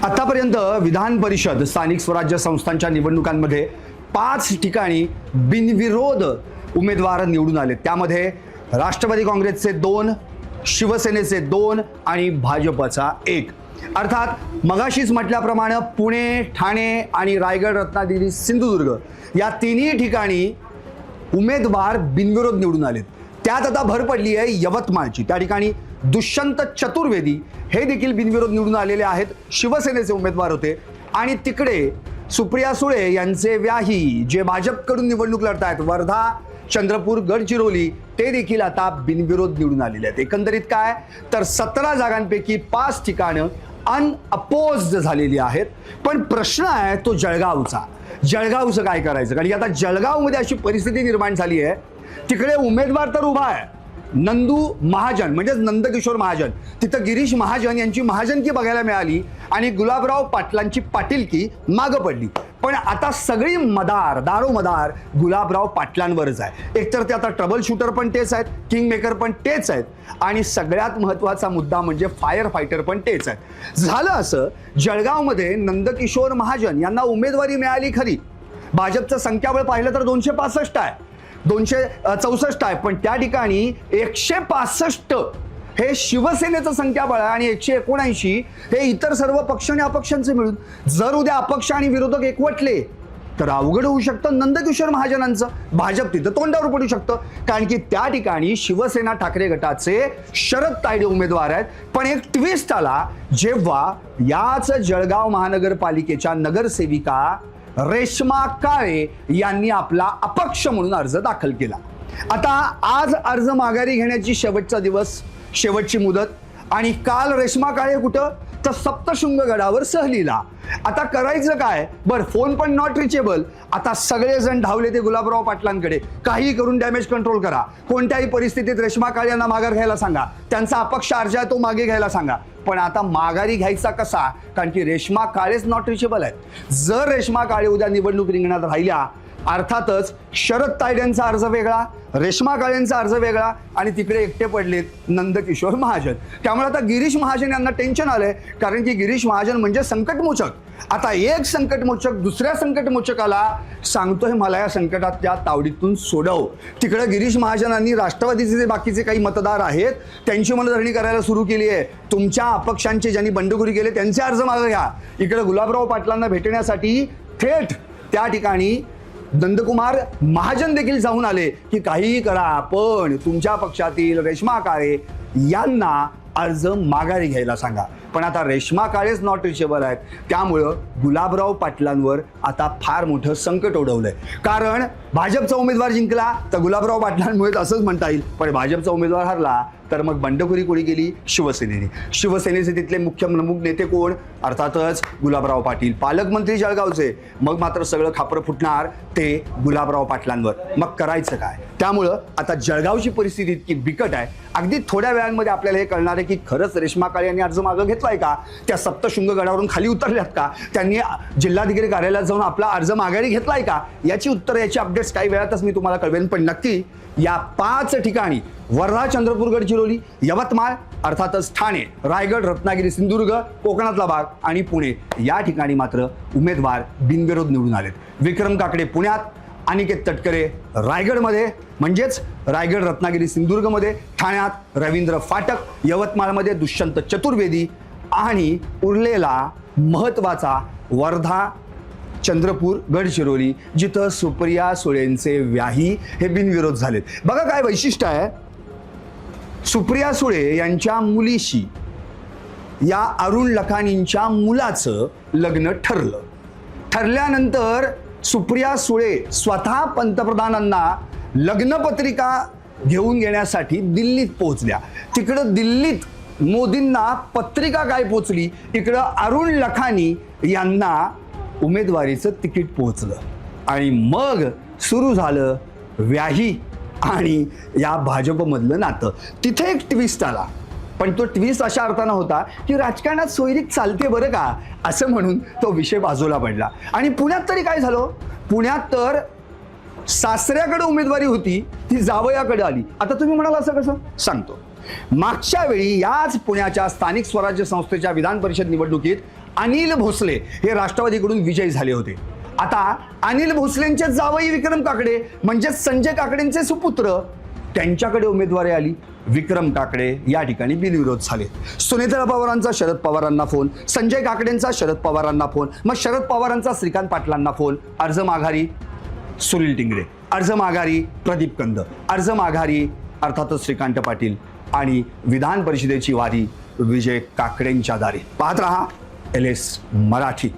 आतापर्यंत विधान परिषद स्थानिक स्वराज्य संस्थांच्या निवडणुकांमध्ये 5 ठिकाणी बिनविरोध उमेदवार निवडून आले। त्यामध्ये राष्ट्रवादी काँग्रेसचे 2, शिवसेनेचे 2 आणि भाजपचा 1। अर्थात मगाशीच म्हटल्याप्रमाणे पुणे, ठाणे आणि रायगड, रत्नागिरी, सिंधुदुर्ग या तिन्ही ठिकाणी उमेदवार बिनविरोध निवडून आलेत। त्यात आता भर पडली आहे यवतमाळची। त्या ठिकाणी दुष्यंत चतुर्वेदी हे देखील बिनविरोध निवडून आलेले आहेत, शिवसेनेचे उमेदवार होते। आणि तिकडे सुप्रिया सुळे यांचे व्याही जे भाजपकडून निवडणूक लढतायत, वर्धा, चंद्रपूर, गडचिरोली, ते देखील आता बिनविरोध निवडून आलेले आहेत। एकंदरीत काय तर 17 जागांपैकी 5 ठिकाणं अनअपोज्ड झालेली आहेत। पण प्रश्न आहे तो जळगावचं काय करायचं, कारण की आता जळगावमध्ये अशी परिस्थिती निर्माण झाली आहे, तिकडे उमेदवार तर उभा आहे नंदू महाजन म्हणजेच नंदकिशोर महाजन, तिथं गिरीश महाजन यांची महाजनकी बघायला मिळाली आणि गुलाबराव पाटलांची पाटीलकी मागं पडली। पण आता सगळी दारोमदार गुलाबराव पाटलांवरच आहे। एकतर ते आता ट्रबल शूटर पण तेच आहेत, किंग मेकर पण तेच आहेत आणि सगळ्यात महत्त्वाचा मुद्दा म्हणजे फायर फायटर पण तेच आहेत। झालं असं, जळगावमध्ये नंदकिशोर महाजन यांना उमेदवारी मिळाली खरी, भाजपचं संख्याबळ पाहिलं तर 265 आहे, 264 आहे, पण त्या ठिकाणी 165 हे शिवसेनेचं संख्याबळ आहे आणि 179 हे इतर सर्व पक्ष आणि अपक्षांचे मिळून। जर उद्या अपक्ष आणि विरोधक एकवटले तर अवघड होऊ शकतं नंदकिशोर महाजनांचं, भाजप तिथं तोंडावर पडू शकतं, कारण की त्या ठिकाणी शिवसेना ठाकरे गटाचे शरद तायडे उमेदवार आहेत। पण एक ट्विस्ट आला जेव्हा याच जळगाव महानगरपालिकेच्या नगरसेविका रेश्मा काळे यांनी आपला अपक्ष म्हणून अर्ज दाखल केला। आता आज अर्ज माघारी घेण्याची शेवटचा दिवस, शेवटची मुदत, आणि काल रेश्मा काळे कुठं तर सप्तशृंगगडावर सहलीला। आता करायचं काय बरं, फोन पण नॉट रिचेबल। आता सगळेजण धावले ते गुलाबराव पाटलांकडे, काही करून डॅमेज कंट्रोल करा, कोणत्याही परिस्थितीत रेश्मा काळे यांना माघार घ्यायला सांगा, त्यांचा अपक्ष अर्ज आहे तो मागे घ्यायला सांगा। पण आता माघारी घ्यायचा कसा, कारण की रेश्मा काळेच नॉट रिचेबल आहेत। जर रेश्मा काळे उद्या निवडणूक रिंगणात राहिल्या, अर्थातच शरद तायडेंचा अर्ज वेगळा, रेश्मा काळेंचा अर्ज वेगळा, आणि तिकडे एकटे पडलेत नंदकिशोर महाजन। त्यामुळे आता गिरीश महाजन यांना टेन्शन आलंय, कारण की गिरीश महाजन म्हणजे संकटमोचक। आता एक संकटमोचक दुसऱ्या संकटमोचकाला सांगतोय मला या संकटाच्या तावडीतून सोडव। तिकडे गिरीश महाजनांनी राष्ट्रवादीचे जे बाकीचे काही मतदार आहेत त्यांची मनधरणी करायला सुरू केली आहे। तुमच्या अपक्षांचे ज्यांनी बंडखोरी केले त्यांचे अर्ज मागे घ्या। इकडे गुलाबराव पाटलांना भेटण्यासाठी थेट त्या ठिकाणी नंदकुमार महाजन देखील जाऊन आले की काहीही करा पण तुमच्या पक्षातील रेश्मा काळे यांना अर्ज माघारी घ्यायला सांगा। पण आता रेश्मा काळेच नॉट रिचेबल आहेत, त्यामुळं गुलाबराव पाटलांवर आता फार मोठं संकट ओढवलंय। कारण भाजपचा उमेदवार जिंकला तर गुलाबराव पाटलांमुळे असंच म्हणता येईल, पण भाजपचा उमेदवार हरला तर मग बंडखोरी कोणी केली, शिवसेनेने। शिवसेनेचे तिथले मुख्य प्रमुख नेते कोण, अर्थातच गुलाबराव पाटील, पालकमंत्री जळगावचे। मग मात्र सगळं खापर फुटणार ते गुलाबराव पाटलांवर, मग करायचं काय। त्यामुळं आता जळगावची परिस्थिती इतकी बिकट आहे, अगदी थोड्या वेळांमध्ये आपल्याला हे कळणार आहे की खरंच रेश्मा काळे यांनी अर्ज मागं घेतलाय का, त्या सप्तशृंग गडावरून खाली उतरल्यात का, त्यांनी जिल्हाधिकारी कार्यालयात जाऊन आपला अर्ज माघारी घेतलाय का, याची उत्तर, याची अपडेट्स काही वेळातच मी तुम्हाला कळवेन। पण नक्की या 5 ठिकाणी वर्धा, चंद्रपूर, गडचिरोली, यवतमाळ, अर्थातच ठाणे, रायगड, रत्नागिरी, सिंधुदुर्ग, कोकणातला भाग आणि पुणे या ठिकाणी मात्र उमेदवार बिनविरोध निवडून आलेत। विक्रम काकडे पुण्यात, अनिकेत तटकरे रायगडमध्ये म्हणजेच रायगड, रत्नागिरी, सिंधुदुर्गमध्ये, ठाण्यात रवींद्र फाटक, यवतमाळमध्ये दुष्यंत चतुर्वेदी आणि उरलेला महत्त्वाचा वर्धा, चंद्रपूर, गडचिरोली जिथं सुप्रिया सुळेंचे व्याही हे बिनविरोध झालेत। बघा काय वैशिष्ट्य आहे, सुप्रिया सुळे यांच्या मुलीशी या अरुण लखानींच्या मुलाचं लग्न ठरल्यानंतर सुप्रिया सुळे स्वतः पंतप्रधानांना लग्नपत्रिका घेऊन घेण्यासाठी दिल्लीत पोहोचल्या। तिकडं दिल्लीत मोदींना पत्रिका काय पोहोचली, इकडं अरुण लखानी यांना उमेदवारीचं तिकीट पोहोचलं आणि मग सुरू झालं व्याही आणि या भाजपमधलं नातं। तिथे एक ट्विस्ट आला, पण तो ट्विस्ट अशा अर्थानं होता की राजकारणात सोयरीक चालते बरं का, असं म्हणून तो विषय बाजूला पडला। आणि पुण्यात तरी काय झालं, पुण्यात तर सासऱ्याकडे उमेदवारी होती ती जावयाकडे आली। आता तुम्ही म्हणाल असं कसं, सांगतो। मागच्या वेळी याच पुण्याच्या स्थानिक स्वराज्य संस्थेच्या विधान परिषद निवडणुकीत अनिल भोसले हे राष्ट्रवादीकडून विजयी झाले होते. आता अनिल भोसलेंचे जावई विक्रम काकडे म्हणजे संजय काकडेंचे सुपुत्र, त्यांच्याकडे उमेदवारी आली. विक्रम काकडे या ठिकाणी बिनविरोध झाले. सुनेत्रा पवारांचा शरद पवारांना फोन, संजय काकडेंचा शरद पवारांना फोन, मग शरद पवारांचा श्रीकांत पाटलांना फोन. अर्ज माघारी सुनील टिंगरे, अर्ज माघारी प्रदीप कंद, अर्ज माघारी अर्थातच श्रीकांत पाटील आणि विधान परिषदेची वारी विजय काकडेंच्या दारी. पाहत रहा LS मराठी.